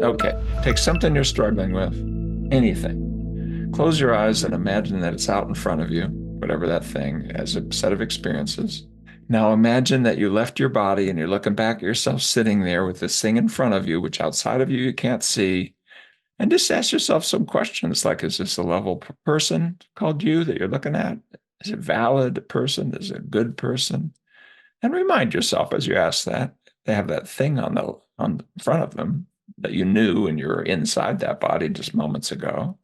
Okay, take something you're struggling with, anything. Close your eyes and imagine that it's out in front of you, whatever that thing, as a set of experiences. Now imagine that you left your body and you're looking back at yourself sitting there with this thing in front of you, which outside of you can't see. And just ask yourself some questions like, is this a level person called you that you're looking at? Is it valid person? Is it a good person? And remind yourself as you ask that, they have that thing on front of them that you knew and you were inside that body just moments ago.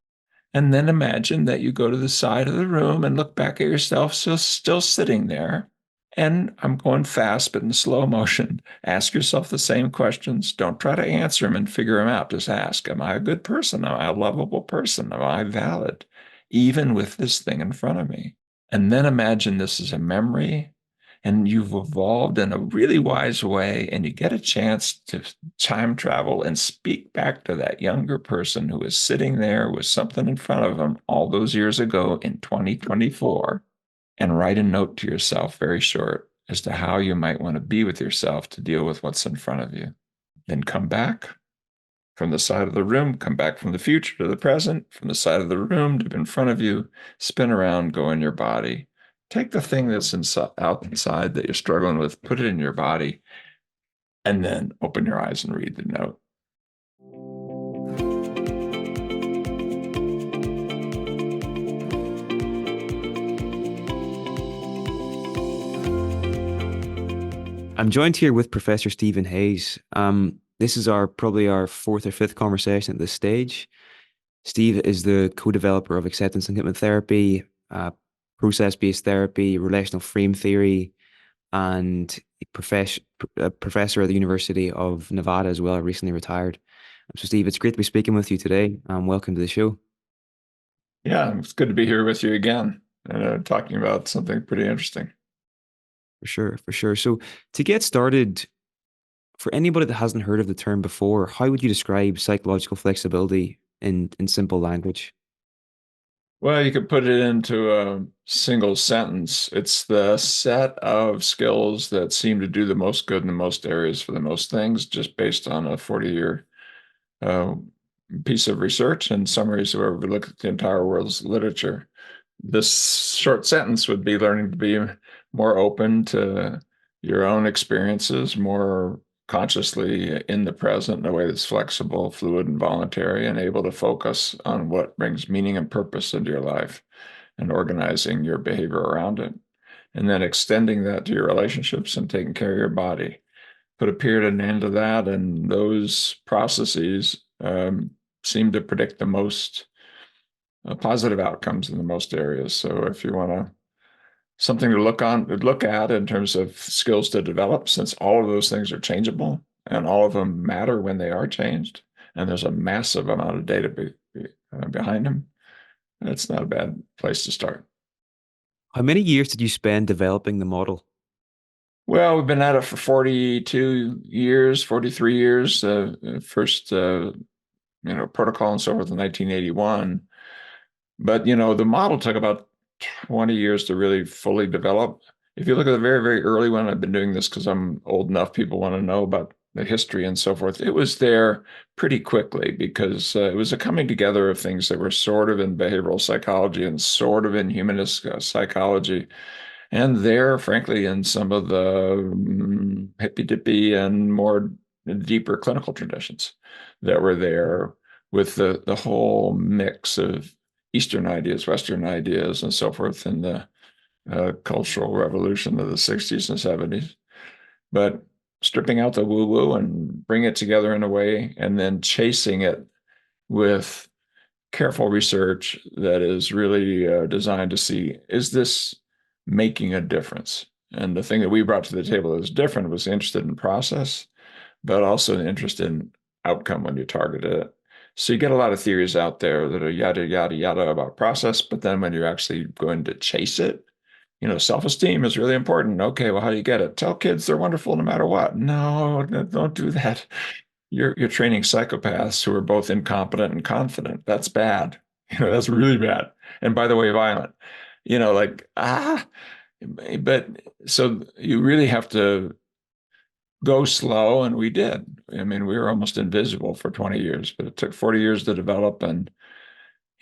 And then imagine that you go to the side of the room and look back at yourself still sitting there. And I'm going fast, but in slow motion. Ask yourself the same questions. Don't try to answer them and figure them out. Just ask, am I a good person? Am I a lovable person? Am I valid? Even with this thing in front of me. And then imagine this is a memory and you've evolved in a really wise way, and you get a chance to time travel and speak back to that younger person who is sitting there with something in front of them all those years ago in 2024, and write a note to yourself, very short, as to how you might want to be with yourself to deal with what's in front of you. Then come back from the side of the room, come back from the future to the present, from the side of the room to in front of you, spin around, go in your body. Take the thing that's outside that you're struggling with, put it in your body, and then open your eyes and read the note. I'm joined here with Professor Stephen Hayes. This is probably our fourth or fifth conversation at this stage. Steve is the co-developer of acceptance and commitment therapy, process-based therapy, relational frame theory, and a professor at the University of Nevada as well, recently retired. So, Steve, it's great to be speaking with you today. Welcome to the show. Yeah, it's good to be here with you again and talking about something pretty interesting. For sure, for sure. So, to get started, for anybody that hasn't heard of the term before, how would you describe psychological flexibility in simple language? Well, you could put it into a single sentence. It's the set of skills that seem to do the most good in the most areas for the most things, just based on a 40-year uh, piece of research and summaries where we look at the entire world's literature. This short sentence would be learning to be more open to your own experiences, more consciously in the present in a way that's flexible, fluid, and voluntary, and able to focus on what brings meaning and purpose into your life and organizing your behavior around it. And then extending that to your relationships and taking care of your body. Put a period and end to that, and those processes seem to predict the most positive outcomes in the most areas. So if you want to something to look at in terms of skills to develop, since all of those things are changeable and all of them matter when they are changed, and there's a massive amount of data behind them, that's not a bad place to start. How many years did you spend developing the model? Well, we've been at it for 42 years, 43 years. First, protocol and so forth in 1981. But, the model took about 20 years to really fully develop. If you look at the very, very early one, I've been doing this because I'm old enough, people want to know about the history and so forth. It was there pretty quickly because it was a coming together of things that were sort of in behavioral psychology and sort of in humanist psychology. And there, frankly, in some of the hippy-dippy and more deeper clinical traditions that were there with the whole mix of Eastern ideas, Western ideas, and so forth in the cultural revolution of the 60s and 70s. But stripping out the woo-woo and bring it together in a way, and then chasing it with careful research that is really designed to see, is this making a difference? And the thing that we brought to the table that was different was interested in process, but also interested in outcome when you targeted it. So you get a lot of theories out there that are yada, yada, yada about process, but then when you're actually going to chase it, self-esteem is really important. Okay, well, how do you get it? Tell kids they're wonderful no matter what. No, don't do that. You're training psychopaths who are both incompetent and confident. That's bad. That's really bad. And by the way, violent. Like but so you really have to go slow, and we did. I mean, we were almost invisible for 20 years, but it took 40 years to develop. And,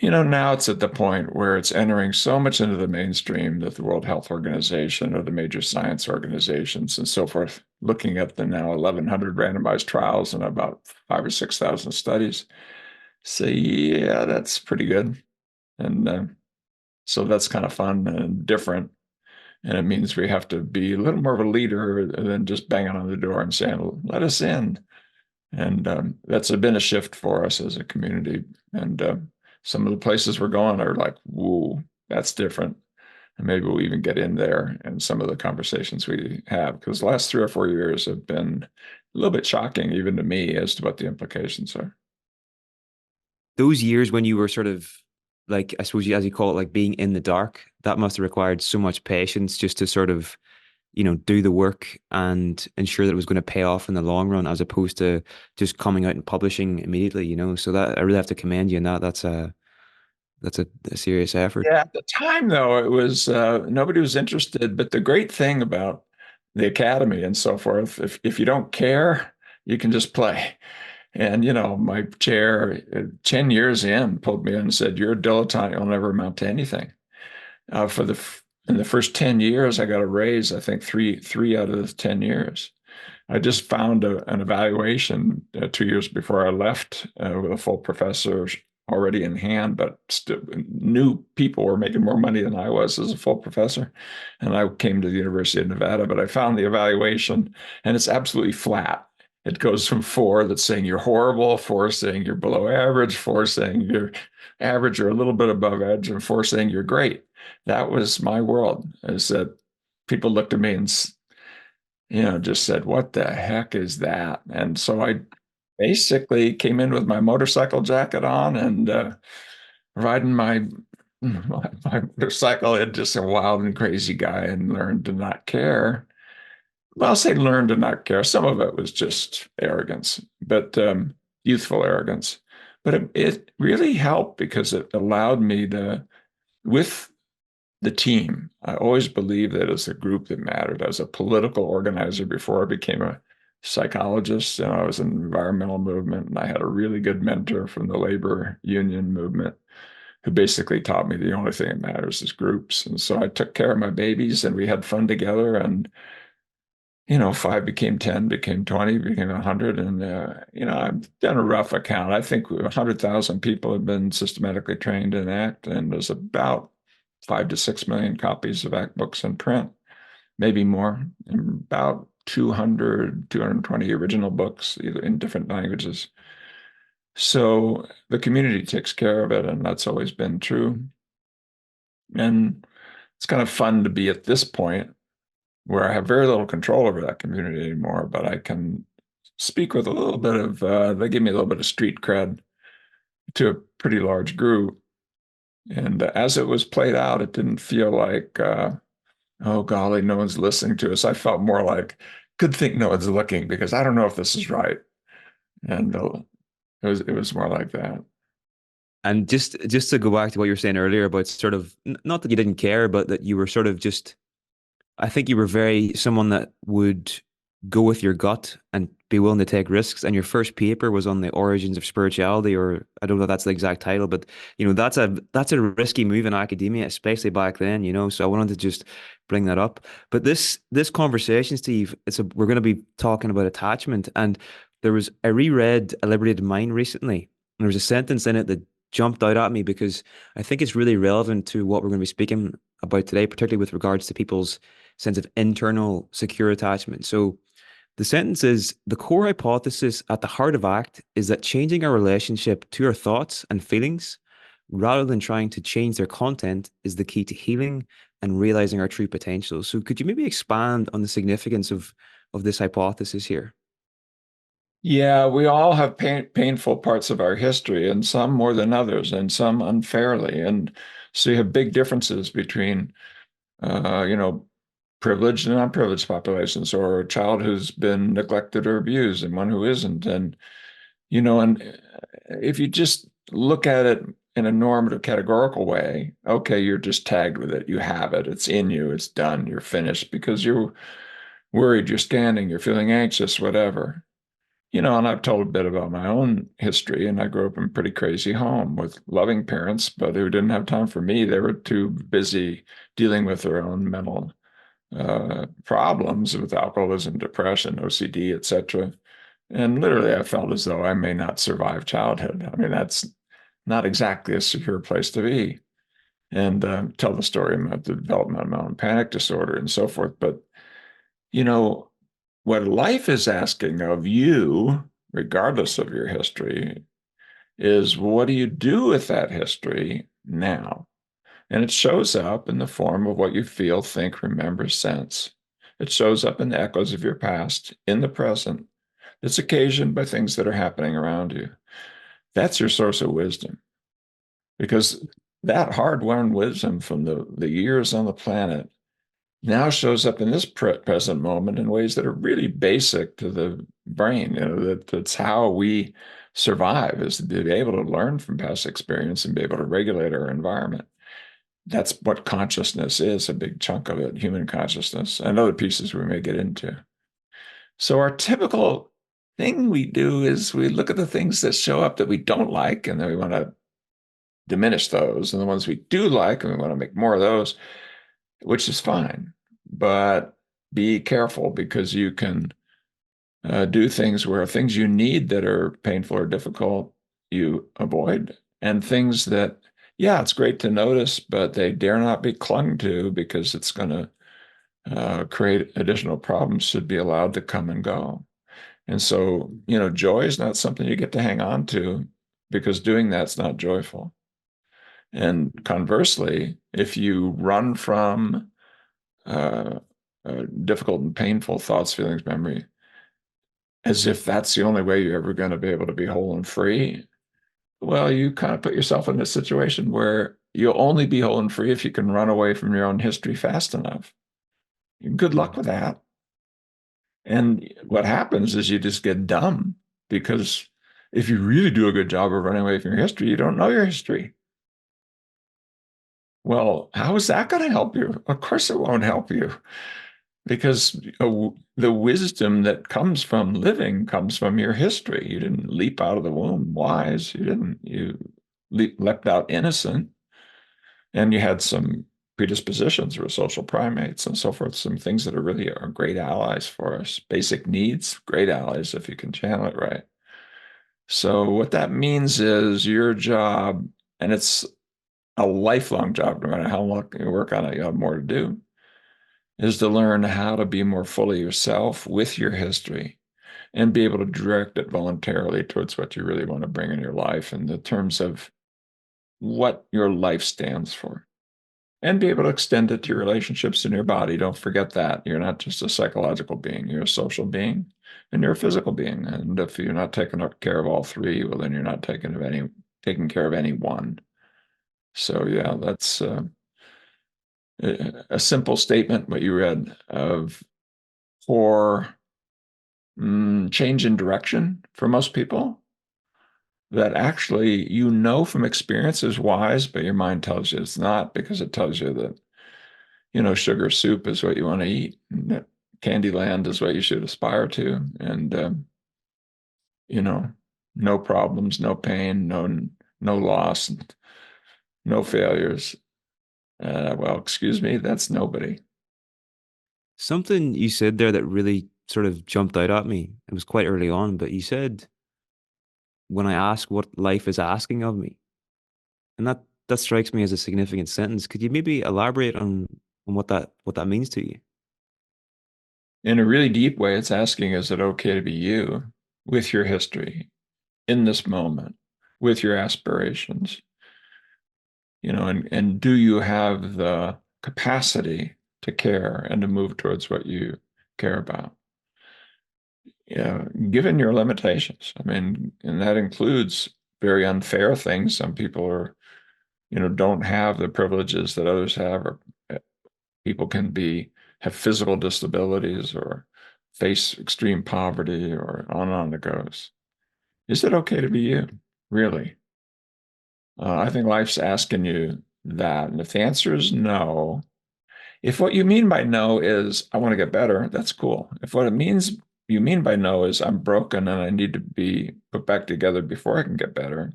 now it's at the point where it's entering so much into the mainstream that the World Health Organization or the major science organizations and so forth, looking at the now 1,100 randomized trials and about 5 or 6,000 studies, say, yeah, that's pretty good. And so that's kind of fun and different. And it means we have to be a little more of a leader than just banging on the door and saying, let us in. And that's been a shift for us as a community. And some of the places we're going are like, whoa, that's different. And maybe we'll even get in there and some of the conversations we have, because the last 3 or 4 years have been a little bit shocking, even to me, as to what the implications are. Those years when you were sort of like, I suppose you, as you call it, like being in the dark, that must have required so much patience just to sort of, do the work and ensure that it was going to pay off in the long run, as opposed to just coming out and publishing immediately. So that I really have to commend you in that. That's a serious effort. Yeah, at the time, though, it was nobody was interested. But the great thing about the academy and so forth, if you don't care, you can just play. And my chair, 10 years in, pulled me in and said, "You're a dilettante. You'll never amount to anything." In the first 10 years, I got a raise. I think three out of the 10 years. I just found an evaluation 2 years before I left with a full professor already in hand, but still, new people were making more money than I was as a full professor. And I came to the University of Nevada, but I found the evaluation, and it's absolutely flat. It goes from 4 that's saying you're horrible, 4 saying you're below average, 4 saying you're average or a little bit above average, and 4 saying you're great. That was my world. Is that people looked at me and just said, "What the heck is that?" And so I basically came in with my motorcycle jacket on and riding my motorcycle. And just a wild and crazy guy, and learned to not care. Well, I'll say learned to not care. Some of it was just arrogance, but youthful arrogance. But it really helped because it allowed me to, with the team. I always believed that as a group that mattered. I was a political organizer before I became a psychologist, and I was in the environmental movement. And I had a really good mentor from the labor union movement who basically taught me the only thing that matters is groups. And so I took care of my babies, and we had fun together. And 5 became 10, became 20, became 100. And, I've done a rough account. I think 100,000 people have been systematically trained in ACT, and there's about 5 to 6 million copies of ACT books in print, maybe more, and about 220 original books in different languages. So the community takes care of it, and that's always been true. And it's kind of fun to be at this point where I have very little control over that community anymore, but I can speak with a little bit of, they give me a little bit of street cred to a pretty large group. And as it was played out, it didn't feel like, oh, golly, no one's listening to us. I felt more like, good thing no one's looking because I don't know if this is right. And it was more like that. And just to go back to what you were saying earlier about sort of not that you didn't care, but that you were sort of just, I think you were very someone that would go with your gut and be willing to take risks. And your first paper was on the origins of spirituality, or I don't know if that's the exact title, but that's a risky move in academia, especially back then. So I wanted to just bring that up. But this conversation, Steve, we're going to be talking about attachment. And I reread A Liberated Mind recently, and there was a sentence in it that jumped out at me because I think it's really relevant to what we're going to be speaking about today, particularly with regards to people's sense of internal secure attachment. So the sentence is the core hypothesis at the heart of ACT is that changing our relationship to our thoughts and feelings, rather than trying to change their content, is the key to healing and realizing our true potential. So could you maybe expand on the significance of this hypothesis here? Yeah, we all have painful parts of our history, and some more than others, and some unfairly. And so you have big differences between, uh, you know, privileged and unprivileged populations, or a child who's been neglected or abused and one who isn't. And if you just look at it in a normative categorical way, okay, you're just tagged with it. You have it. It's in you. It's done. You're finished because you worried, you're scanning, you're feeling anxious, whatever. And I've told a bit about my own history, and I grew up in a pretty crazy home with loving parents, but who didn't have time for me. They were too busy dealing with their own mental problems with alcoholism, depression, OCD, etc. And literally, I felt as though I may not survive childhood. I mean, that's not exactly a secure place to be. And tell the story about the development of my own panic disorder and so forth. But, you know, what life is asking of you, regardless of your history, is what do you do with that history now? And it shows up in the form of what you feel, think, remember, sense. It shows up in the echoes of your past in the present. It's occasioned by things that are happening around you. That's your source of wisdom because that hard-won wisdom from the years on the planet now shows up in this present moment in ways that are really basic to the brain. That's how we survive, is to be able to learn from past experience and be able to regulate our environment. That's what consciousness is, a big chunk of it, human consciousness, and other pieces we may get into. So our typical thing we do is we look at the things that show up that we don't like, and then we want to diminish those. And the ones we do like, and we want to make more of those, which is fine. But be careful because you can do things where things you need that are painful or difficult, you avoid. And things that, yeah, it's great to notice, but they dare not be clung to because it's going to create additional problems, should be allowed to come and go. And so, joy is not something you get to hang on to because doing that's not joyful. And conversely, if you run from uh, difficult and painful thoughts, feelings, memory, as if that's the only way you're ever going to be able to be whole and free, well, you kind of put yourself in a situation where you'll only be whole and free if you can run away from your own history fast enough. Good luck with that. And what happens is you just get dumb because if you really do a good job of running away from your history, you don't know your history. Well, how is that going to help you? Of course, it won't help you because the wisdom that comes from living comes from your history. You didn't leap out of the womb wise. You didn't. You leapt out innocent, and you had some predispositions. We're social primates and so forth. Some things that are great allies for us. Basic needs, great allies if you can channel it right. So what that means is your job, and it's a lifelong job, no matter how long you work on it, you have more to do, is to learn how to be more fully yourself with your history and be able to direct it voluntarily towards what you really want to bring in your life in the terms of what your life stands for. And be able to extend it to your relationships in your body. Don't forget that. You're not just a psychological being, you're a social being and you're a physical being. And if you're not taking care of all three, well, then you're not taking care of any one. So yeah, that's a simple statement, what you read, of for change in direction for most people that actually from experience is wise, but your mind tells you it's not because it tells you that, sugar soup is what you want to eat, and that Candyland is what you should aspire to. And, you know, no problems, no pain, no loss, no failures. Well, excuse me, that's nobody. Something you said there that really sort of jumped out at me. It was quite early on, but you said, when I ask what life is asking of me, and that strikes me as a significant sentence. Could you maybe elaborate on what that means to you? In a really deep way, it's asking, is it okay to be you with your history in this moment, with your aspirations? And do you have the capacity to care and to move towards what you care about? Given your limitations. I mean, and that includes very unfair things. Some people don't have the privileges that others have, or people can have physical disabilities or face extreme poverty, or on and on it goes. Is it okay to be you? Really? I think life's asking you that. And if the answer is no, If what you mean by no is I want to get better, that's cool. If what it means you mean by no is I'm broken and I need to be put back together before I can get better,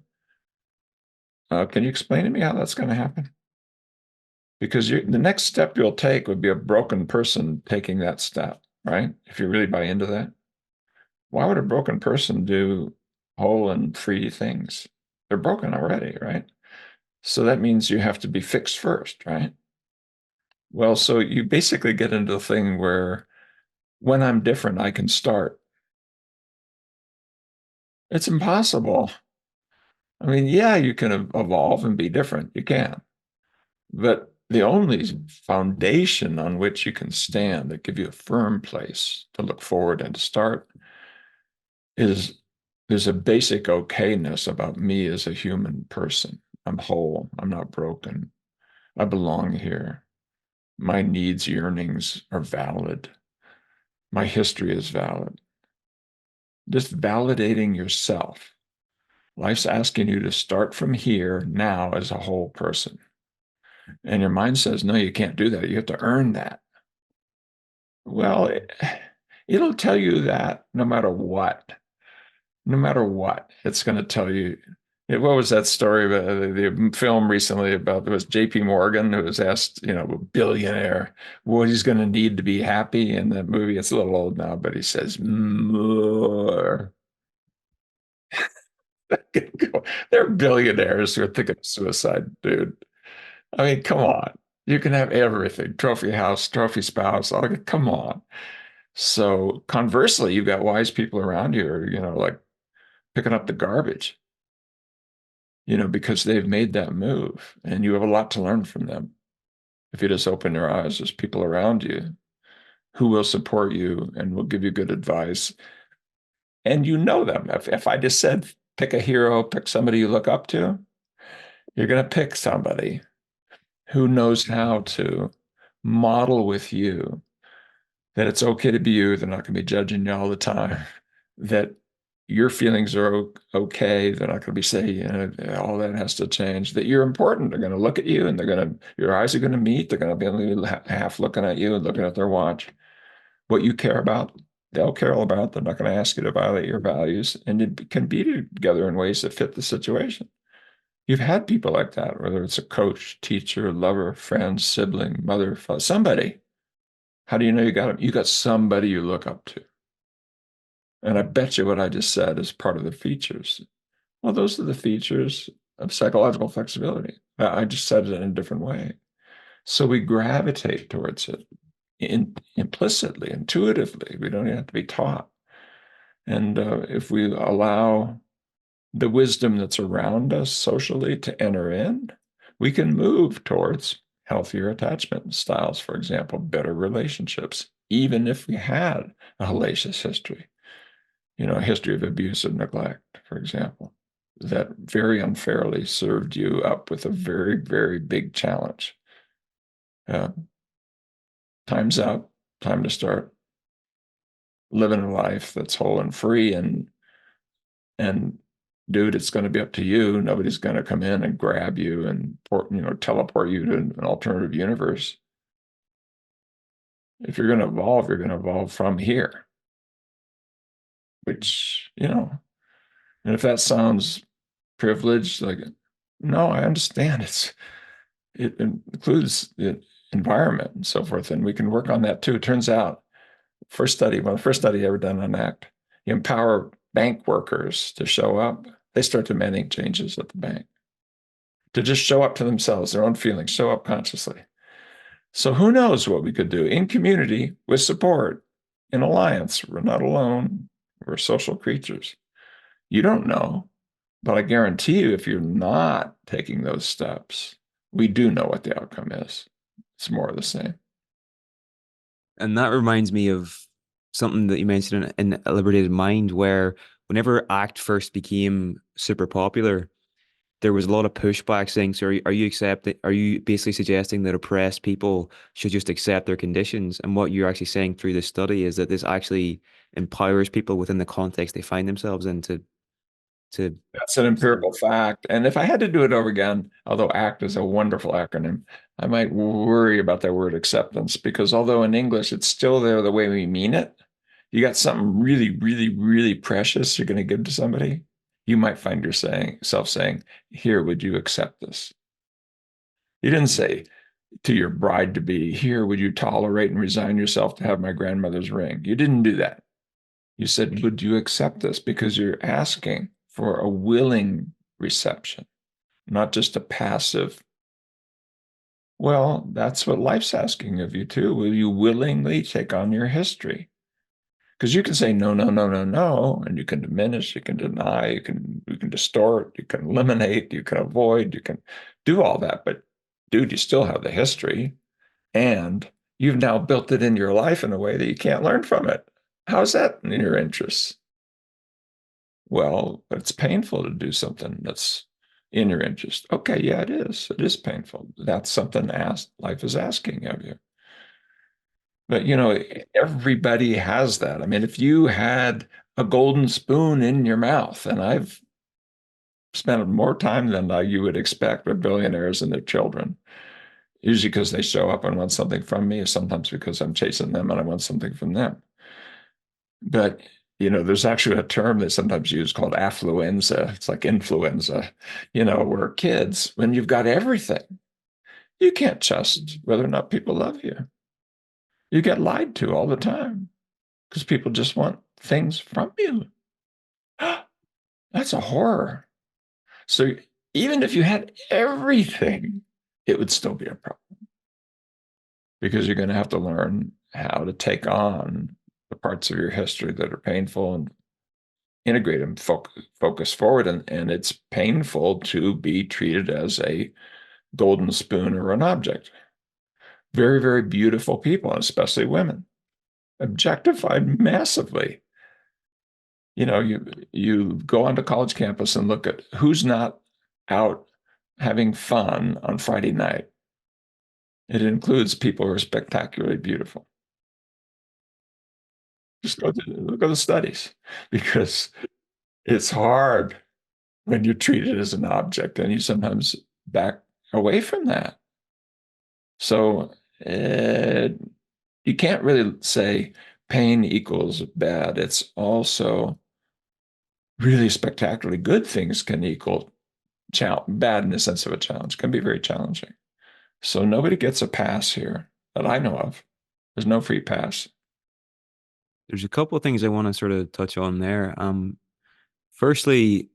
can you explain to me how that's going to happen? Because the next step you'll take would be a broken person taking that step, right? If you really buy into that. Why would a broken person do whole and free things? They're broken already, right? So that means you have to be fixed first, right? Well, so you basically get into the thing where when I'm different, I can start. It's impossible. I mean, yeah, you can evolve and be different. You can. But the only foundation on which you can stand that give you a firm place to look forward and to start is there's a basic okayness about me as a human person. I'm whole. I'm not broken. I belong here. My needs, yearnings are valid. My history is valid. Just validating yourself. Life's asking you to start from here now as a whole person. And your mind says, no, you can't do that. You have to earn that. Well, it'll tell you that no matter what. No matter what, it's going to tell you. What was that story about the film recently about it was JP Morgan who was asked, a billionaire, what he's going to need to be happy in that movie. It's a little old now, but he says, more. They're billionaires who are thinking of suicide, dude. I mean, come on. You can have everything, trophy house, trophy spouse. Come on. So conversely, you've got wise people around you, like picking up the garbage, because they've made that move and you have a lot to learn from them. If you just open your eyes, there's people around you who will support you and will give you good advice. And you know them. If I just said, pick a hero, pick somebody you look up to, you're going to pick somebody who knows how to model with you that it's okay to be you. They're not going to be judging you all the time. That your feelings are okay. They're not going to be saying, all that has to change. That you're important. They're going to look at you and your eyes are going to meet. They're going to be only half looking at you and looking at their watch. What you care about, they'll care all about. They're not going to ask you to violate your values. And it can be together in ways that fit the situation. You've had people like that, whether it's a coach, teacher, lover, friend, sibling, mother, father, somebody. How do you know you got them? You got somebody you look up to. And I bet you what I just said is part of the features. Well, those are the features of psychological flexibility. I just said it in a different way. So we gravitate towards it implicitly, intuitively. We don't even have to be taught. And if we allow the wisdom that's around us socially to enter in, we can move towards healthier attachment styles, for example, better relationships, even if we had a hellacious history, a history of abuse and neglect, for example, that very unfairly served you up with a very, very big challenge. Uh, Time's up, time to start living a life that's whole and free and dude, it's going to be up to you. Nobody's going to come in and grab you and teleport you to an alternative universe. If you're going to evolve, you're going to evolve from here, which, and if that sounds privileged, like, no, I understand it includes the environment and so forth. And we can work on that too. It turns out, the first study ever done on ACT, you empower bank workers to show up, they start demanding changes at the bank, to just show up to themselves, their own feelings, show up consciously. So who knows what we could do in community with support, in alliance. We're not alone. We're social creatures. You don't know, but I guarantee you, if you're not taking those steps, we do know what the outcome is. It's more of the same. And that reminds me of something that you mentioned in A Liberated Mind, where whenever ACT first became super popular, there was a lot of pushback saying, so are you basically suggesting that oppressed people should just accept their conditions? And what you're actually saying through this study is that this actually empowers people within the context they find themselves in to That's an empirical fact. And if I had to do it over again, although ACT is a wonderful acronym, I might worry about that word acceptance because although in English it's still there the way we mean it, you got something really, really, really precious you're going to give to somebody, you might find yourself saying, "Here, would you accept this?" You didn't say to your bride to be, "Here, would you tolerate and resign yourself to have my grandmother's ring?" You didn't do that. You said, "Would you accept this?" Because you're asking for a willing reception, not just a passive. Well, that's what life's asking of you too. Will you willingly take on your history? Because you can say no, no, no, no, no, and you can diminish, you can deny, you can distort, you can eliminate, you can avoid, you can do all that. But dude, you still have the history, and you've now built it in your life in a way that you can't learn from it. How's that in your interests? Well, it's painful to do something that's in your interest. Okay, yeah, it is. It is painful. That's something life is asking of you. But everybody has that. I mean, if you had a golden spoon in your mouth, and I've spent more time than you would expect with billionaires and their children, usually because they show up and want something from me, or sometimes because I'm chasing them and I want something from them. But there's actually a term they sometimes use called affluenza. It's like influenza, where kids, when you've got everything, you can't trust whether or not people love you. You get lied to all the time because people just want things from you. That's a horror. So even if you had everything, it would still be a problem because you're going to have to learn how to take on the parts of your history that are painful and integrate them, focus forward. And it's painful to be treated as a golden spoon or an object. Very, very beautiful people, especially women, objectified massively. You go onto college campus and look at who's not out having fun on Friday night. It includes people who are spectacularly beautiful. Just look at the studies because it's hard when you're treated as an object and you sometimes back away from that. So you can't really say pain equals bad. It's also really spectacularly good things can equal bad in the sense of a challenge, can be very challenging. So nobody gets a pass here that I know of. There's no free pass. There's a couple of things I want to sort of touch on there. Firstly,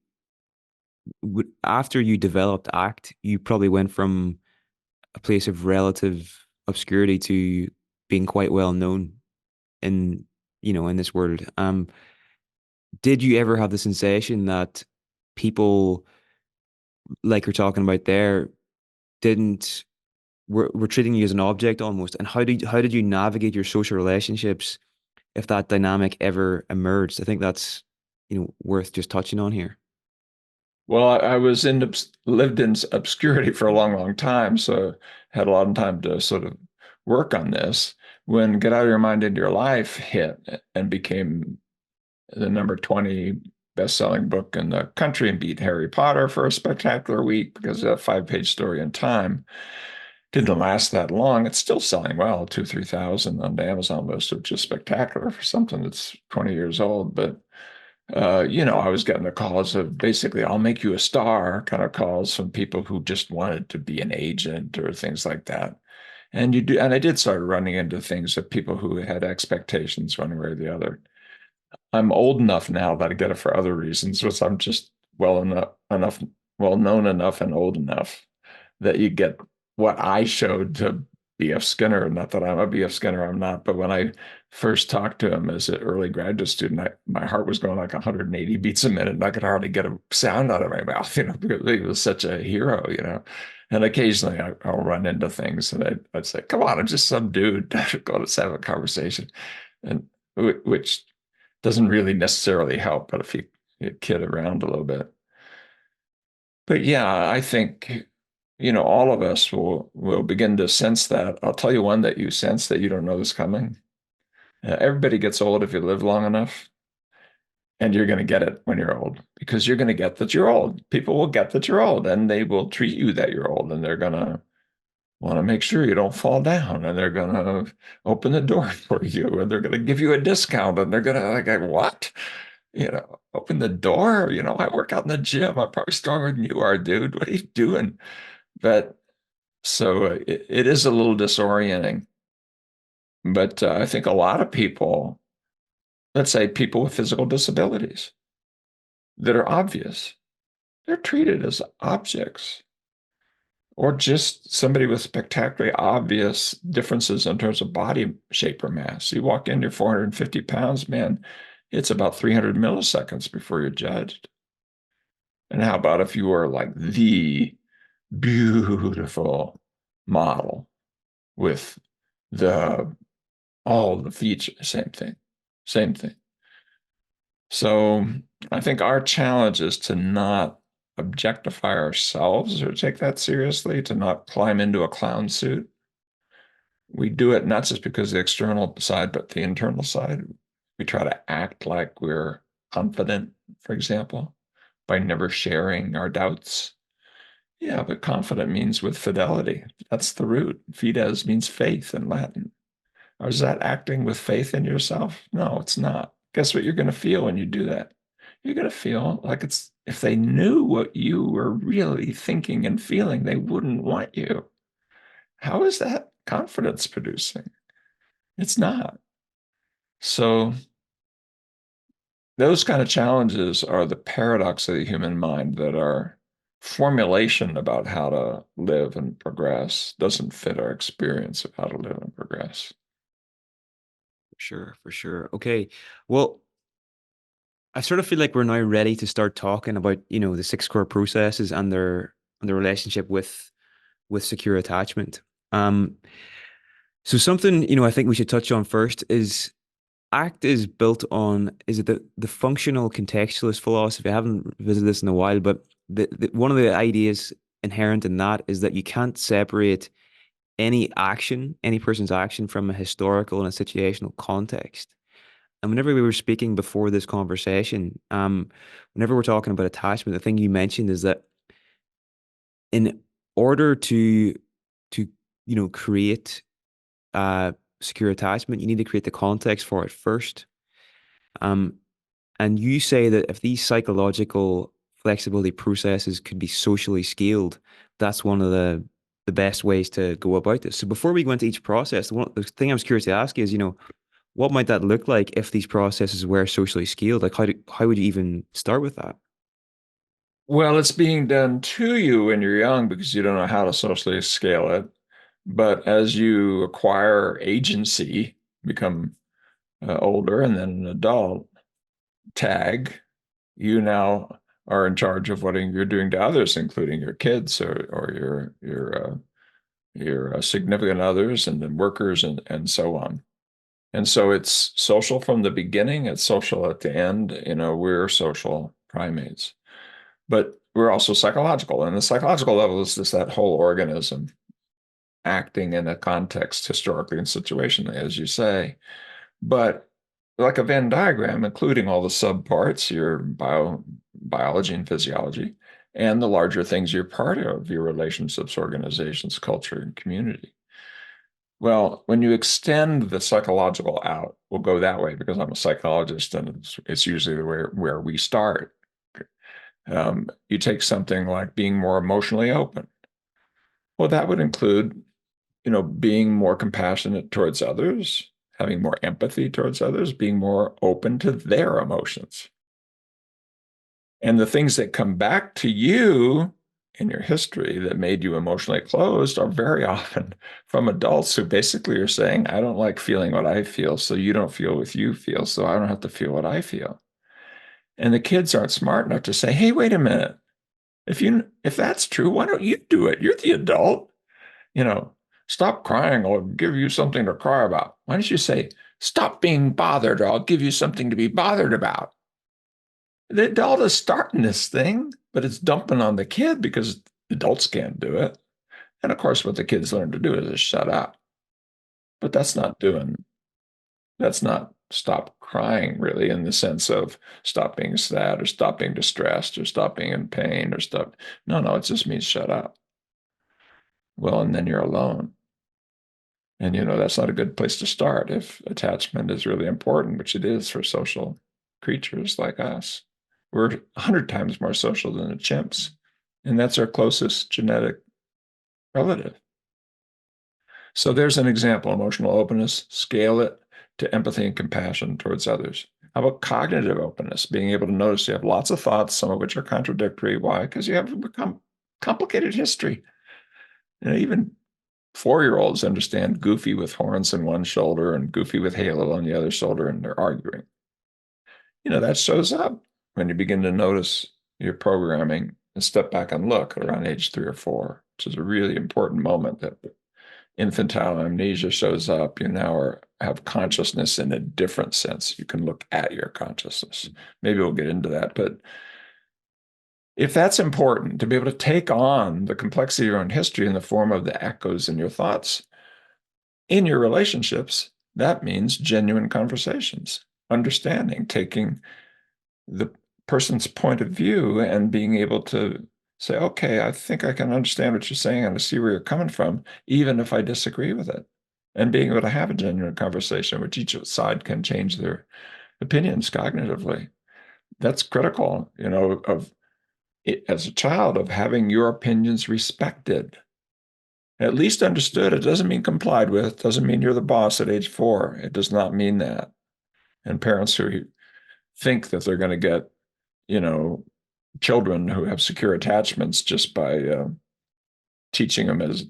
after you developed ACT, you probably went from a place of relative obscurity to being quite well known in in this world. Did you ever have the sensation that people like you're talking about there didn't were treating you as an object almost? And how did you navigate your social relationships if that dynamic ever emerged? I think that's worth just touching on here. Well, I was lived in obscurity for a long, long time, so had a lot of time to sort of work on this. When Get Out of Your Mind Into Your Life hit and became the number 20 best-selling book in the country and beat Harry Potter for a spectacular week because of that five-page story in Time. Didn't last that long. It's still selling well, 2, 3,000 on the Amazon list, which is spectacular for something that's 20 years old. But I was getting the calls of basically, "I'll make you a star" kind of calls from people who just wanted to be an agent or things like that. And I did start running into things of people who had expectations one way or the other. I'm old enough now that I get it for other reasons, which I'm just well known enough and old enough that you get what I showed to B.F. Skinner. Not that I'm a B.F. Skinner, I'm not. But when I first talked to him as an early graduate student, my heart was going like 180 beats a minute, and I could hardly get a sound out of my mouth, because he was such a hero. And occasionally I'll run into things and I'd say, "Come on, I'm just some dude. Go, let's have a conversation." And which doesn't really necessarily help, but if you kid around a little bit. But yeah, I think, all of us will begin to sense that. I'll tell you one that you sense that you don't know is coming. Everybody gets old if you live long enough. And you're going to get it when you're old because you're going to get that you're old. People will get that you're old and they will treat you that you're old and they're going to want to make sure you don't fall down and they're going to open the door for you and they're going to give you a discount and they're going to like, what? Open the door. I work out in the gym. I'm probably stronger than you are, dude. What are you doing? But so it is a little disorienting. But I think a lot of people, let's say people with physical disabilities that are obvious, they're treated as objects or just somebody with spectacularly obvious differences in terms of body shape or mass. You walk in, you're 450 pounds, man, it's about 300 milliseconds before you're judged. And how about if you were like the beautiful model with the all the features, same thing, same thing. So I think our challenge is to not objectify ourselves or take that seriously, to not climb into a clown suit. We do it not just because the external side, but the internal side. We try to act like we're confident, for example, by never sharing our doubts. Yeah, but confident means with fidelity. That's the root. Fides means faith in Latin. Or is that acting with faith in yourself? No, it's not. Guess what you're going to feel when you do that? You're going to feel like it's if they knew what you were really thinking and feeling, they wouldn't want you. How is that confidence producing? It's not. So those kind of challenges are the paradox of the human mind that our formulation about how to live and progress doesn't fit our experience of how to live and progress. For sure, for sure. Okay. Well, I sort of feel like we're now ready to start talking about, the six core processes and their relationship with secure attachment. Um, so something, I think we should touch on first is ACT is built on, is it the functional contextualist philosophy? I haven't visited this in a while, but one of the ideas inherent in that is that you can't separate any person's action from a historical and a situational context. And whenever we were speaking before this conversation, whenever we're talking about attachment, the thing you mentioned is that in order to create secure attachment, you need to create the context for it first. Um, and you say that if these psychological flexibility processes could be socially scaled, that's one of the best ways to go about this. So before we go into each process, the thing I was curious to ask is, what might that look like if these processes were socially scaled? Like how would you even start with that? Well, it's being done to you when you're young because you don't know how to socially scale it. But as you acquire agency, become older and then an adult, tag, you now are in charge of what you're doing to others, including your kids or your significant others and then workers and so on. And so it's social from the beginning, it's social at the end. We're social primates, but we're also psychological. And the psychological level is just that whole organism acting in a context historically and situationally, as you say. But like a Venn diagram, including all the subparts, your biology and physiology, and the larger things you're part of, your relationships, organizations, culture, and community. Well, when you extend the psychological out, we'll go that way because I'm a psychologist and it's usually where we start. You take something like being more emotionally open. Well, that would include, being more compassionate towards others, having more empathy towards others, being more open to their emotions. And the things that come back to you in your history that made you emotionally closed are very often from adults who basically are saying, I don't like feeling what I feel, so you don't feel what you feel, so I don't have to feel what I feel. And the kids aren't smart enough to say, hey, wait a minute. If that's true, why don't you do it? You're the adult. You know, stop crying, I'll give you something to cry about. Why don't you say, stop being bothered, or I'll give you something to be bothered about? The adult is starting this thing, but it's dumping on the kid because adults can't do it. And of course, what the kids learn to do is just shut up. But that's not stop crying, really, in the sense of stop being sad or stop being distressed or stop being in pain or stop. No, no, it just means shut up. Well, and then you're alone. And, that's not a good place to start if attachment is really important, which it is for social creatures like us. We're 100 times more social than the chimps, and that's our closest genetic relative. So there's an example: emotional openness, scale it to empathy and compassion towards others. How about cognitive openness, being able to notice you have lots of thoughts, some of which are contradictory? Why? Because you have become complicated history. Even 4-year-olds understand Goofy with horns on one shoulder and Goofy with halo on the other shoulder, and they're arguing. That shows up when you begin to notice your programming and step back and look around age 3 or 4, which is a really important moment that infantile amnesia shows up. You now have consciousness in a different sense. You can look at your consciousness. Maybe we'll get into that. But if that's important, to be able to take on the complexity of your own history in the form of the echoes in your thoughts, in your relationships, that means genuine conversations, understanding, taking the person's point of view and being able to say, okay, I think I can understand what you're saying and I see where you're coming from, even if I disagree with it. And being able to have a genuine conversation, which each side can change their opinions cognitively. That's critical, of it, as a child, of having your opinions respected, at least understood. It doesn't mean complied with. It doesn't mean you're the boss at age 4. It does not mean that. And parents who think that they're going to get, you know, children who have secure attachments just by teaching them as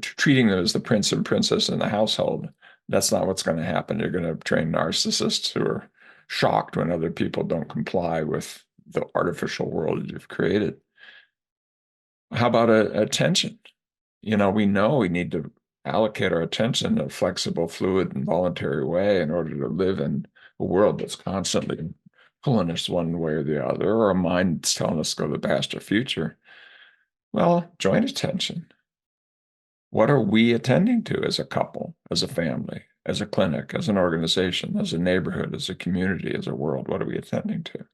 treating them as the prince and princess in the household. That's not what's going to happen. You're going to train narcissists who are shocked when other people don't comply with the artificial world you've created. How about attention? We know we need to allocate our attention in a flexible, fluid, and voluntary way in order to live in a world that's constantly pulling us one way or the other, or a mind that's telling us to go to the past or future. Well, joint attention. What are we attending to as a couple, as a family, as a clinic, as an organization, as a neighborhood, as a community, as a world? What are we attending to?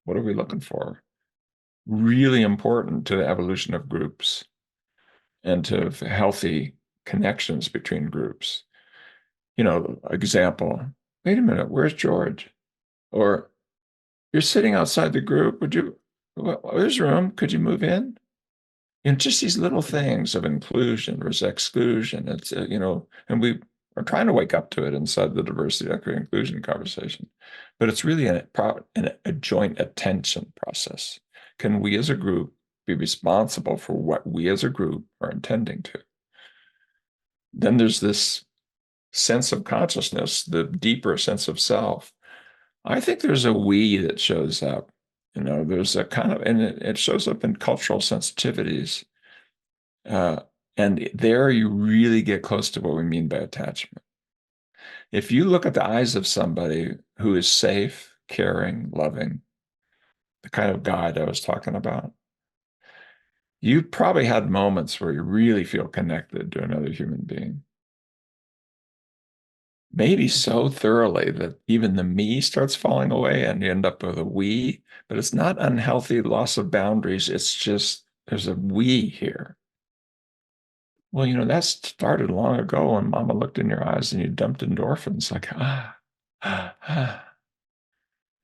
What are we looking for? Really important to the evolution of groups and to healthy connections between groups. Example, wait a minute, where's George? Or you're sitting outside the group. There's room. Could you move in? Just these little things of inclusion versus exclusion. It's, and we are trying to wake up to it inside the diversity, equity, inclusion conversation. But it's really a joint attention process. Can we as a group be responsible for what we as a group are intending to? Then there's this sense of consciousness, the deeper sense of self. I think there's a we that shows up. There's a kind of, and it shows up in cultural sensitivities. And there you really get close to what we mean by attachment. If you look at the eyes of somebody who is safe, caring, loving, the kind of guide I was talking about, you probably had moments where you really feel connected to another human being. Maybe so thoroughly that even the me starts falling away and you end up with a we, but it's not unhealthy loss of boundaries. It's just there's a we here. Well, that started long ago when mama looked in your eyes and you dumped endorphins like, ah.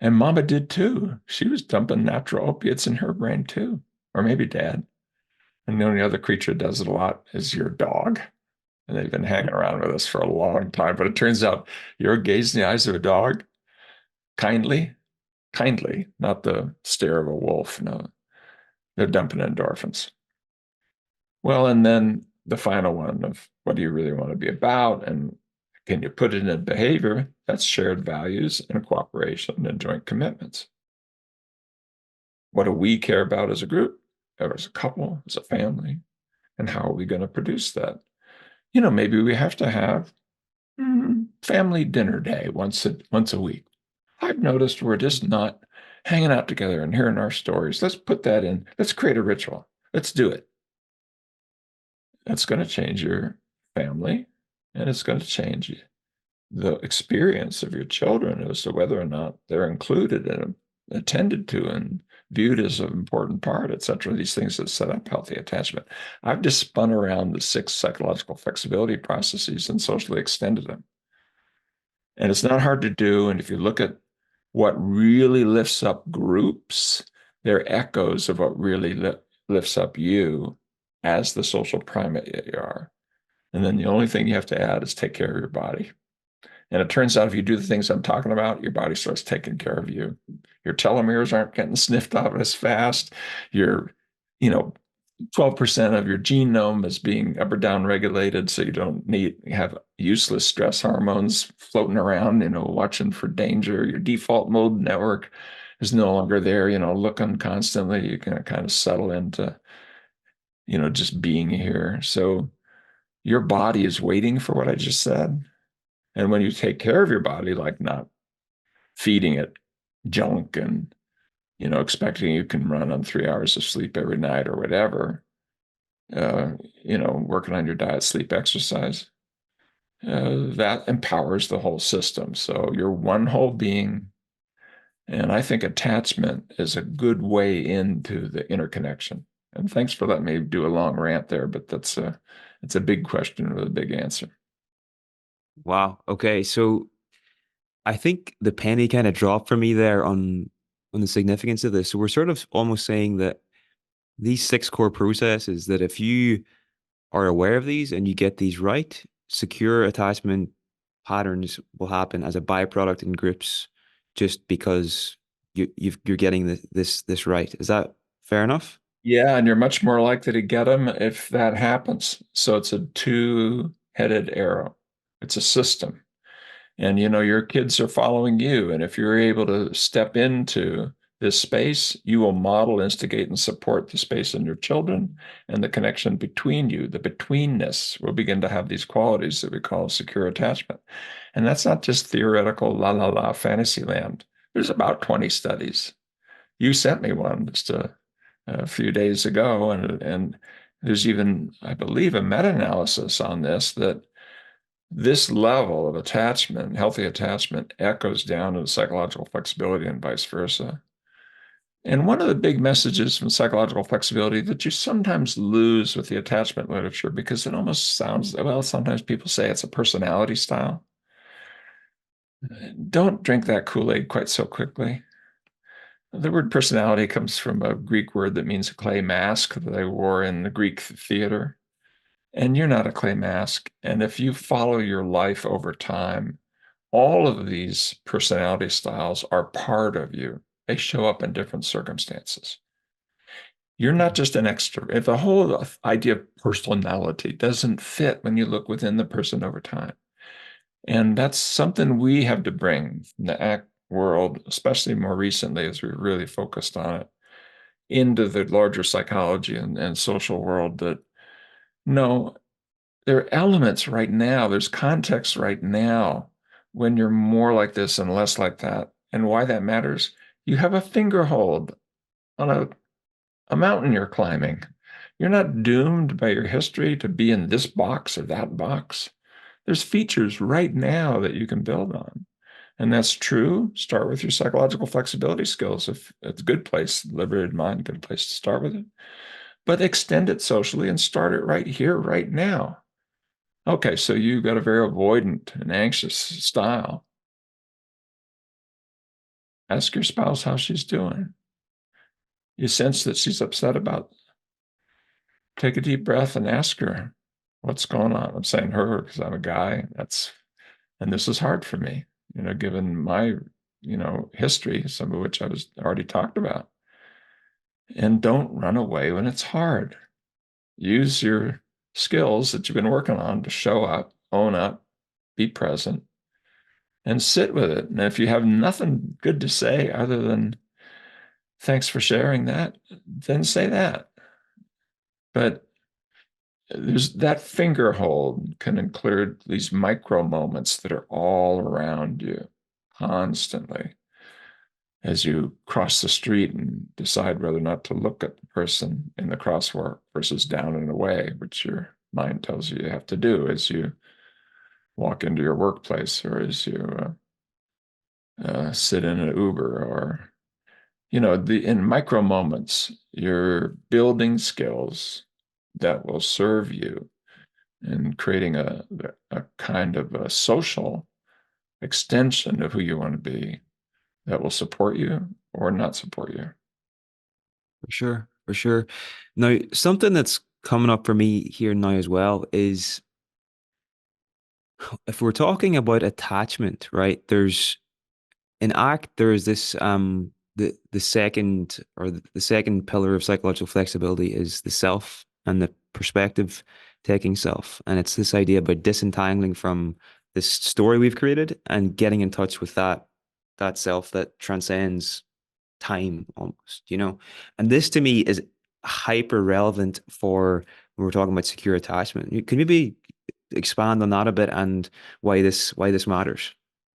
And mama did too. She was dumping natural opiates in her brain too, or maybe dad. And the only other creature that does it a lot is your dog. And they've been hanging around with us for a long time. But it turns out you're gazing in the eyes of a dog kindly, not the stare of a wolf. No, they're dumping endorphins. Well, and then the final one of what do you really want to be about? And can you put it in behavior? That's shared values and cooperation and joint commitments. What do we care about as a group, or as a couple, as a family? And how are we going to produce that? Maybe we have to have family dinner day once a week. I've noticed we're just not hanging out together and hearing our stories. Let's put that in. Let's create a ritual. Let's do it. That's going to change your family, and it's going to change the experience of your children as to whether or not they're included and attended to and viewed as an important part, et cetera. These things that set up healthy attachment. I've just spun around the 6 psychological flexibility processes and socially extended them. And it's not hard to do. And if you look at what really lifts up groups, they're echoes of what really lifts up you as the social primate you are. And then the only thing you have to add is take care of your body. And it turns out if you do the things I'm talking about, your body starts taking care of you. Your telomeres aren't getting sniffed out as fast. Your, you know, 12% of your genome is being up or down regulated, so you don't need have useless stress hormones floating around, watching for danger. Your default mode network is no longer there, looking constantly. You can kind of settle into, just being here. So your body is waiting for what I just said. And when you take care of your body, like not feeding it junk and, expecting you can run on 3 hours of sleep every night or whatever, working on your diet, sleep, exercise, that empowers the whole system. So you're one whole being. And I think attachment is a good way into the interconnection. And thanks for letting me do a long rant there, but it's a big question with a big answer. Wow. Okay. So I think the penny kind of dropped for me there on the significance of this. So we're sort of almost saying that these 6 core processes, that if you are aware of these and you get these right, secure attachment patterns will happen as a byproduct in groups just because you're getting this right. Is that fair enough? Yeah, and you're much more likely to get them if that happens. So it's a two-headed arrow. It's a system. And your kids are following you. And if you're able to step into this space, you will model, instigate, and support the space in your children and the connection between you. The betweenness will begin to have these qualities that we call secure attachment. And that's not just theoretical la la la fantasy land. There's about 20 studies. You sent me one just a few days ago, and there's even, I believe, a meta-analysis on this that this level of attachment, healthy attachment, echoes down to psychological flexibility and vice versa. And one of the big messages from psychological flexibility that you sometimes lose with the attachment literature, because it almost sounds, well, sometimes people say it's a personality style. Don't drink that Kool-Aid quite so quickly. The word personality comes from a Greek word that means a clay mask that they wore in the Greek theater. And you're not a clay mask. And if you follow your life over time, all of these personality styles are part of you. They show up in different circumstances. You're not just an extrovert. The whole idea of personality doesn't fit when you look within the person over time. And that's something we have to bring from the ACT world, especially more recently as we really focused on it, into the larger psychology and social world. That no, there are elements right now, there's context right now when you're more like this and less like that. And why that matters, you have a finger hold on a mountain you're climbing. You're not doomed by your history to be in this box or that box. There's features right now that you can build on. And that's true. Start with your psychological flexibility skills. If it's a good place, liberated mind, good place to start with it. But extend it socially and start it right here, right now. Okay, so you've got a very avoidant and anxious style. Ask your spouse how she's doing. You sense that she's upset about, take a deep breath and ask her, what's going on? I'm saying her because I'm a guy. And this is hard for me, given my, history, some of which I was already talked about. And don't run away when it's hard. Use your skills that you've been working on to show up, own up, be present, and sit with it. And if you have nothing good to say other than thanks for sharing that, then say that. But there's that finger hold can include these micro moments that are all around you constantly as you cross the street and decide whether or not to look at the person in the crosswalk versus down and away, which your mind tells you you have to do as you walk into your workplace, or as you sit in an Uber, or the in micro moments, you're building skills that will serve you in creating a kind of a social extension of who you want to be that will support you or not support you. For sure, for sure. Now, something that's coming up for me here now as well is if we're talking about attachment, right? There's in ACT, there is this the second or the second pillar of psychological flexibility is the self and the perspective taking self. And it's this idea about disentangling from this story we've created and getting in touch with that self that transcends time almost, you know? And this to me is hyper relevant for when we're talking about secure attachment. Can you maybe expand on that a bit and why this matters?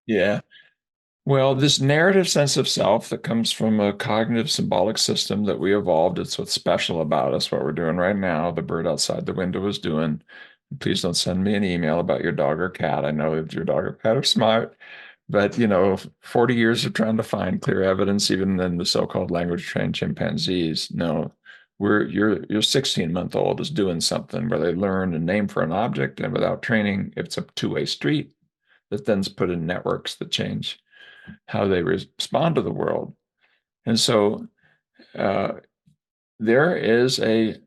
Yeah. Well, this narrative sense of self that comes from a cognitive symbolic system that we evolved, it's what's special about us, what we're doing right now. The bird outside the window is doing. Please don't send me an email about your dog or cat. I know that your dog or cat are smart, but 40 years of trying to find clear evidence, even in the so-called language trained chimpanzees. No, your 16-month-old is doing something where they learn a name for an object, and without training, it's a two-way street that then's put in networks that change how they respond to the world. And so uh, there is a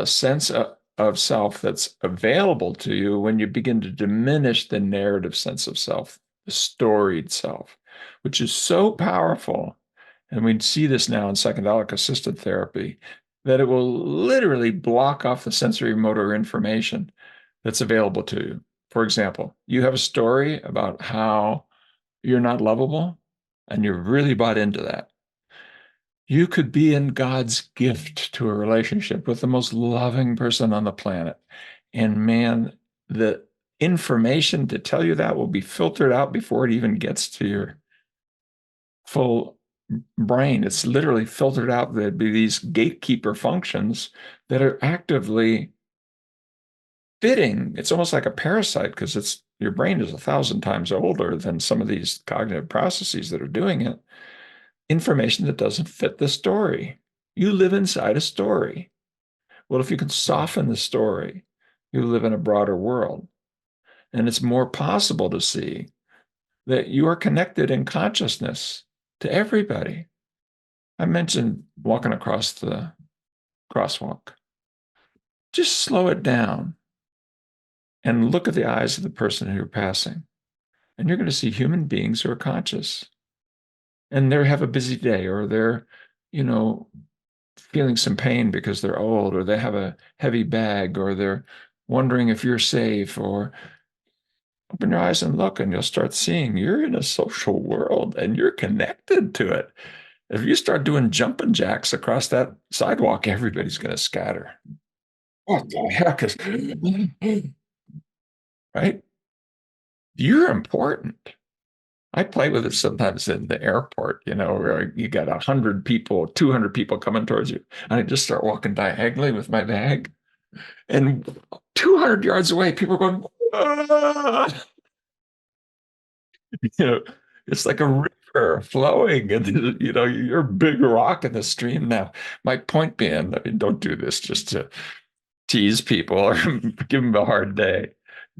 sense of self that's available to you when you begin to diminish the narrative sense of self, the storied self, which is so powerful. And we see this now in psychedelic assisted therapy, that it will literally block off the sensory motor information that's available to you. For example, you have a story about how you're not lovable, and you're really bought into that. You could be in God's gift to a relationship with the most loving person on the planet. And man, the information to tell you that will be filtered out before it even gets to your full brain. It's literally filtered out. There'd be these gatekeeper functions that are actively fitting. It's almost like a parasite because it's your brain is 1,000 times older than some of these cognitive processes that are doing it. Information that doesn't fit the story. You live inside a story. Well, if you can soften the story, you live in a broader world. And it's more possible to see that you are connected in consciousness to everybody. I mentioned walking across the crosswalk. Just slow it down and look at the eyes of the person who you're passing. And you're going to see human beings who are conscious and they have a busy day, or they're, you know, feeling some pain because they're old, or they have a heavy bag, or they're wondering if you're safe, or open your eyes and look, and you'll start seeing you're in a social world and you're connected to it. If you start doing jumping jacks across that sidewalk, everybody's going to scatter. What the heck is, right? You're important. I play with it sometimes in the airport, where you got 100 people, 200 people coming towards you. And I just start walking diagonally with my bag. And 200 yards away, people are going, "Ah!" you know, it's like a river flowing. And, you're a big rock in the stream now. My point being, I mean, don't do this just to tease people or give them a hard day.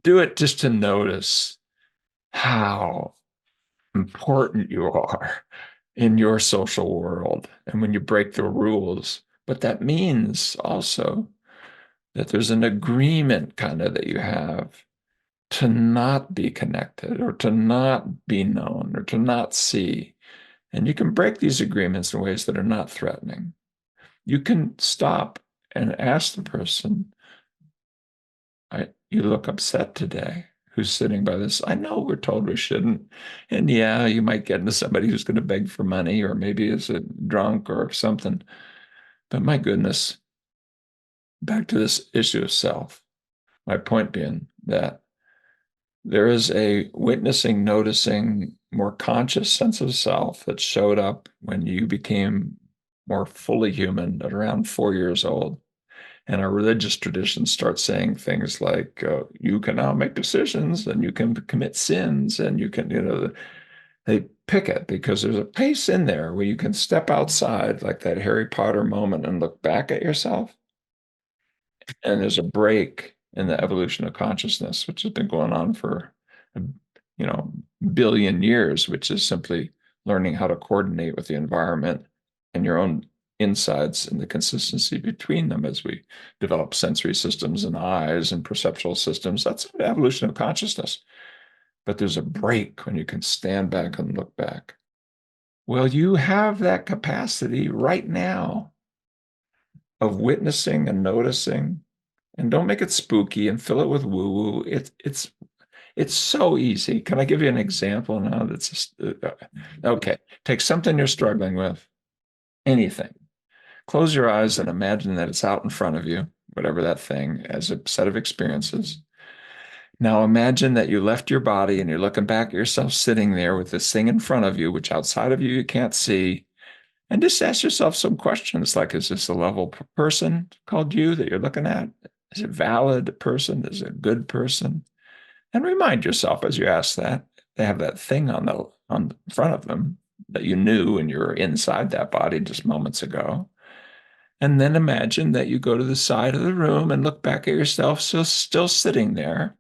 Do it just to notice how important you are in your social world and when you break the rules. But that means also that there's an agreement kind of that you have to not be connected or to not be known or to not see. And you can break these agreements in ways that are not threatening. You can stop and ask the person, you look upset today. Who's sitting by this? I know we're told we shouldn't. And yeah, you might get into somebody who's going to beg for money or maybe is a drunk or something. But my goodness, back to this issue of self. My point being that there is a witnessing, noticing, more conscious sense of self that showed up when you became more fully human at around 4 years old. And our religious traditions start saying things like, you can now make decisions and you can commit sins and you can, they pick it because there's a pace in there where you can step outside, like that Harry Potter moment, and look back at yourself. And there's a break in the evolution of consciousness, which has been going on for, you know, billion years, which is simply learning how to coordinate with the environment and your own insides and the consistency between them as we develop sensory systems and eyes and perceptual systems. That's the evolution of consciousness. But there's a break when you can stand back and look back. Well, you have that capacity right now of witnessing and noticing. And don't make it spooky and fill it with woo-woo. It's so easy. Can I give you an example now that's just, okay. Take something you're struggling with, anything. Close your eyes and imagine that it's out in front of you, whatever that thing, as a set of experiences. Now imagine that you left your body and you're looking back at yourself sitting there with this thing in front of you, which outside of you you can't see. And just ask yourself some questions like, is this a level person called you that you're looking at? Is it valid person? Is it a good person? And remind yourself as you ask that, they have that thing on front of them that you knew and you're inside that body just moments ago. And then imagine that you go to the side of the room and look back at yourself still sitting there.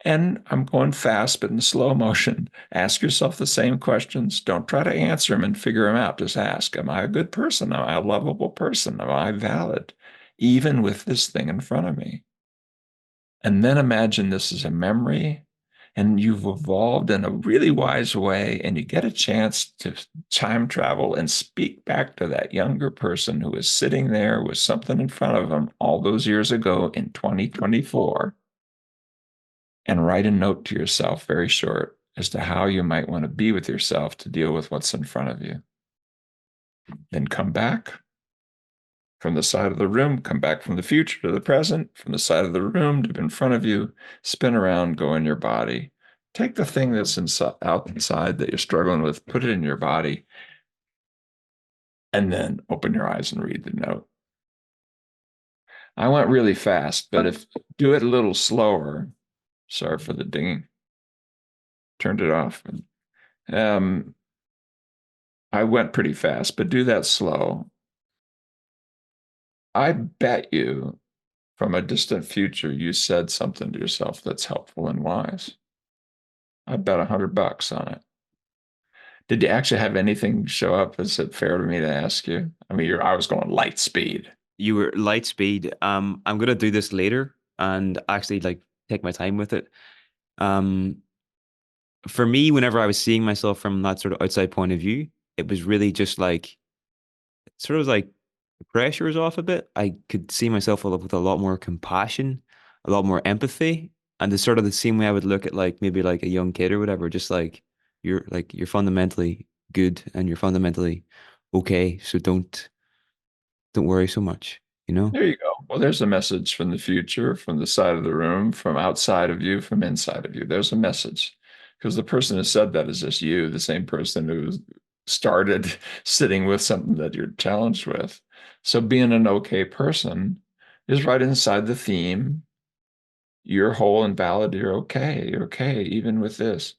And I'm going fast, but in slow motion. Ask yourself the same questions. Don't try to answer them and figure them out. Just ask, am I a good person? Am I a lovable person? Am I valid? Even with this thing in front of me. And then imagine this is a memory and you've evolved in a really wise way and you get a chance to time travel and speak back to that younger person who was sitting there with something in front of them all those years ago in 2024 and write a note to yourself, very short, as to how you might want to be with yourself to deal with what's in front of you. Then come back from the side of the room, come back from the future to the present, from the side of the room to in front of you, spin around, go in your body. Take the thing that's outside that you're struggling with, put it in your body, and then open your eyes and read the note. I went really fast, but if do it a little slower. Sorry for the dinging. Turned it off. Um, I went pretty fast, but do that slow. I bet you from a distant future, you said something to yourself that's helpful and wise. I bet $100 on it. Did you actually have anything show up? Is it fair to me to ask you? I mean, I was going light speed. You were light speed. I'm gonna do this later and actually like take my time with it. Um, for me, whenever I was seeing myself from that sort of outside point of view, it was really just like sort of like the pressure was off a bit. I could see myself with a lot more compassion, a lot more empathy, and the sort of the same way I would look at like maybe like a young kid or whatever, just like you're fundamentally good and you're fundamentally okay. So don't worry so much, you know? There you go. Well, there's a message from the future, from the side of the room, from outside of you, from inside of you. There's a message. Because the person who said that is just you, the same person who started sitting with something that you're challenged with. So being an okay person is right inside the theme. You're whole and valid. You're okay. You're okay, even with this.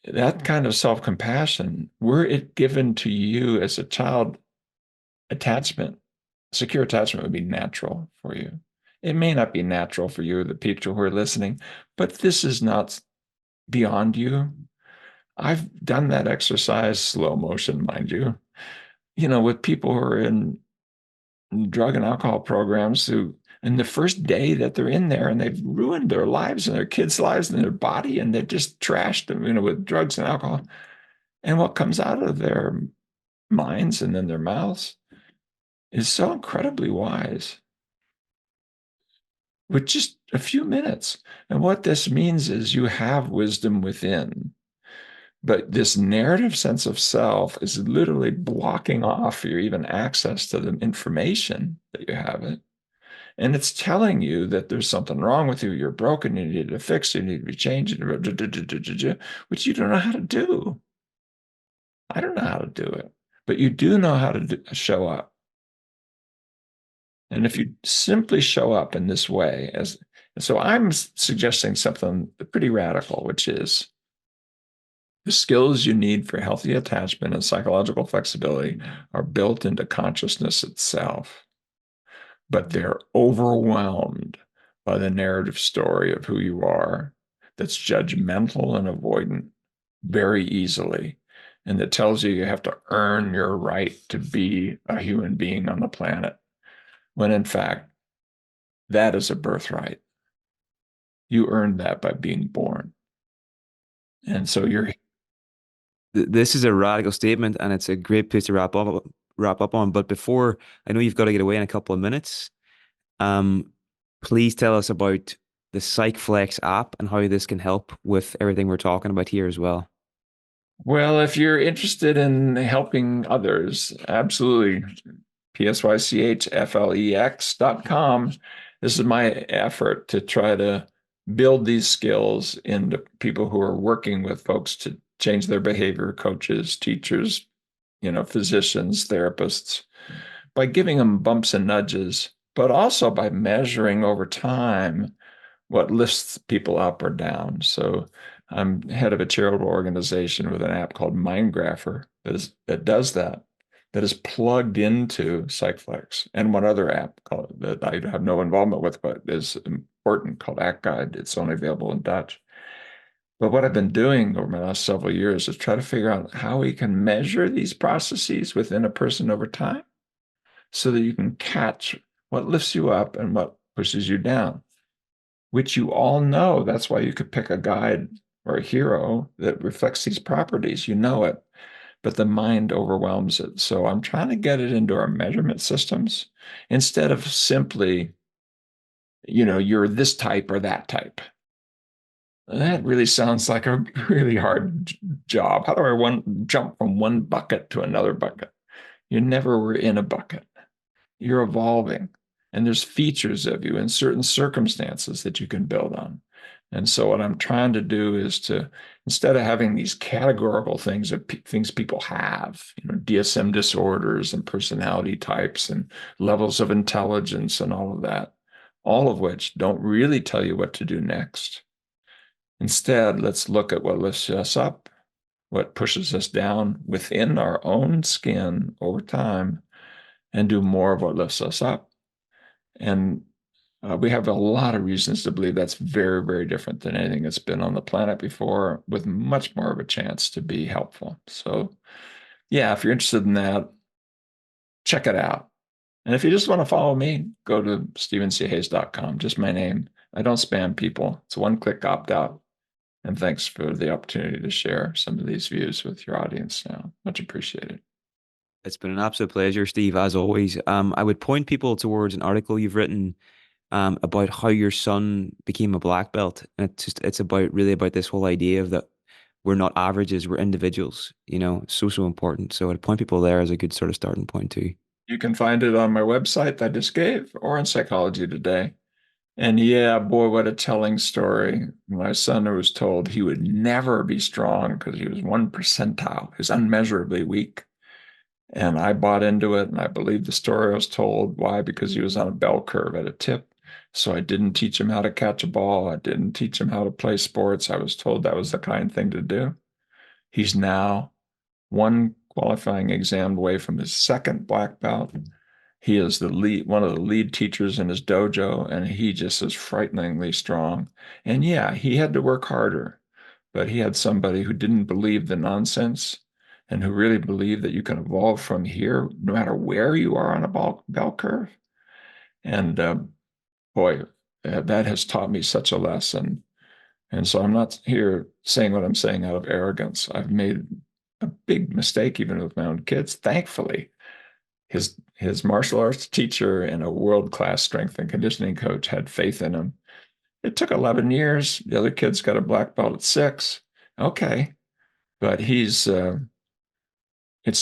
That kind of self-compassion, were it given to you as a child, attachment, secure attachment would be natural for you. It may not be natural for you, the people who are listening, but this is not beyond you. I've done that exercise, slow motion, mind you, with people who are in drug and alcohol programs who, and the first day that they're in there and they've ruined their lives and their kids' lives and their body, and they've just trashed them, with drugs and alcohol. And what comes out of their minds and then their mouths is so incredibly wise with just a few minutes. And what this means is you have wisdom within, but this narrative sense of self is literally blocking off your even access to the information that you have it. And it's telling you that there's something wrong with you. You're broken. You need to fix. You need to be changed, which you don't know how to do. I don't know how to do it, but you do know how to show up. And if you simply show up in this way, as so I'm suggesting something pretty radical, which is the skills you need for healthy attachment and psychological flexibility are built into consciousness itself, but they're overwhelmed by the narrative story of who you are that's judgmental and avoidant very easily, and that tells you you have to earn your right to be a human being on the planet, when in fact, that is a birthright. You earned that by being born. And so you're, This is a radical statement, and it's a great place to wrap up on. But before, I know you've got to get away in a couple of minutes. Um, please tell us about the Psych Flex app and how this can help with everything we're talking about here as well. well, if you're interested in helping others, absolutely. PSYCHFLEX.com. This is my effort to try to build these skills into people who are working with folks to change their behavior, coaches, teachers, physicians, therapists, by giving them bumps and nudges, but also by measuring over time what lifts people up or down. So I'm head of a charitable organization with an app called MindGrapher that does that, that is plugged into PsychFlex, and one other app called that I have no involvement with, but is important, called Act Guide. It's only available in Dutch. But what I've been doing over my last several years is try to figure out how we can measure these processes within a person over time so that you can catch what lifts you up and what pushes you down, which you all know. That's why you could pick a guide or a hero that reflects these properties. You know it, but the mind overwhelms it. So I'm trying to get it into our measurement systems instead of simply, you're this type or that type. That really sounds like a really hard job. How do I jump from one bucket to another bucket? You never were in a bucket. You're evolving, and there's features of you in certain circumstances that you can build on. And so what I'm trying to do is to, instead of having these categorical things of things people have, DSM disorders and personality types and levels of intelligence and all of that, all of which don't really tell you what to do next. Instead, let's look at what lifts us up, what pushes us down within our own skin over time, and do more of what lifts us up. And we have a lot of reasons to believe that's very, very different than anything that's been on the planet before, with much more of a chance to be helpful. So, yeah, if you're interested in that, check it out. And if you just want to follow me, go to stevenchayes.com, just my name. I don't spam people. It's a one-click opt-out. And thanks for the opportunity to share some of these views with your audience now. Much appreciated. It's been an absolute pleasure, Steve, as always. I would point people towards an article you've written about how your son became a black belt. And it's about really about this whole idea of that we're not averages, we're individuals, so important. So I'd point people there as a good sort of starting point too. You can find it on my website that I just gave or on Psychology Today. And yeah, boy, what a telling story. My son was told he would never be strong because he was one percentile. He was unmeasurably weak. And I bought into it and I believed the story I was told. Why? Because he was on a bell curve at a tip. So I didn't teach him how to catch a ball. I didn't teach him how to play sports. I was told that was the kind thing to do. He's now one qualifying exam away from his second black belt. He is one of the lead teachers in his dojo, and he just is frighteningly strong. And yeah, he had to work harder, but he had somebody who didn't believe the nonsense and who really believed that you can evolve from here, no matter where you are on a bell curve. And boy, that has taught me such a lesson. And so I'm not here saying what I'm saying out of arrogance. I've made a big mistake even with my own kids. Thankfully, his martial arts teacher and a world-class strength and conditioning coach had faith in him. It took 11 years. The other kids got a black belt at 6. Okay. But it's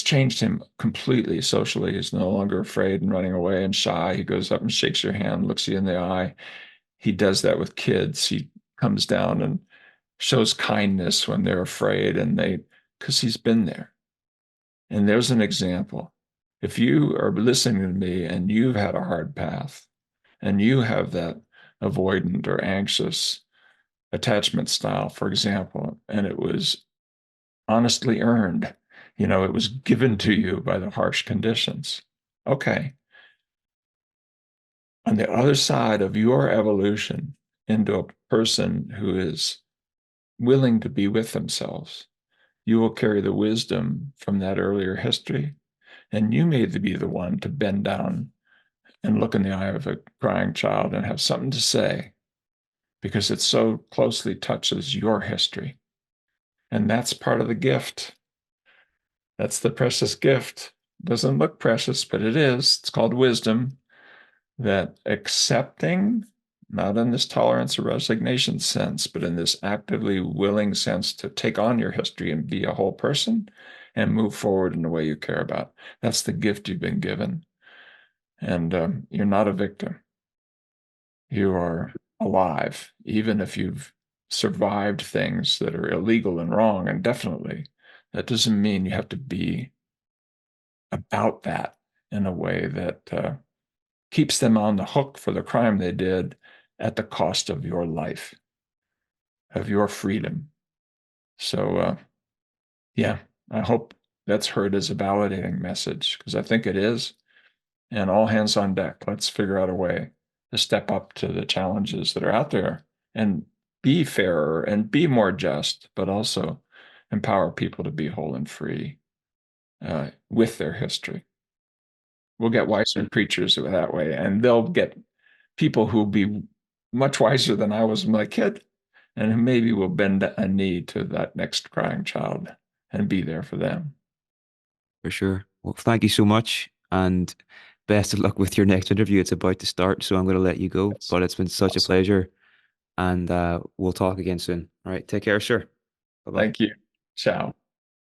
changed him completely socially. He's no longer afraid and running away and shy. He goes up and shakes your hand, looks you in the eye. He does that with kids. He comes down and shows kindness when they're afraid, because he's been there. And there's an example. If you are listening to me and you've had a hard path and you have that avoidant or anxious attachment style, for example, and it was honestly earned, it was given to you by the harsh conditions. Okay. On the other side of your evolution into a person who is willing to be with themselves, you will carry the wisdom from that earlier history, and you may be the one to bend down and look in the eye of a crying child and have something to say because it so closely touches your history. And that's part of the gift. That's the precious gift. Doesn't look precious, but it is. It's called wisdom. That accepting, not in this tolerance or resignation sense, but in this actively willing sense to take on your history and be a whole person and move forward in the way you care about. That's the gift you've been given. And you're not a victim. You are alive, even if you've survived things that are illegal and wrong. And definitely, that doesn't mean you have to be about that in a way that keeps them on the hook for the crime they did at the cost of your life, of your freedom. So, yeah, I hope that's heard as a validating message because I think it is. And all hands on deck. Let's figure out a way to step up to the challenges that are out there and be fairer and be more just, but also empower people to be whole and free with their history. We'll get wiser preachers that way, and they'll get people who'll be much wiser than I was when my kid, and who maybe will bend a knee to that next crying child and be there for them. For sure. Well, thank you so much, and best of luck with your next interview. It's about to start, so I'm going to let you go. That's But it's been such a awesome. pleasure, and we'll talk again soon. All right, take care, sir. Bye bye. Thank you. Ciao.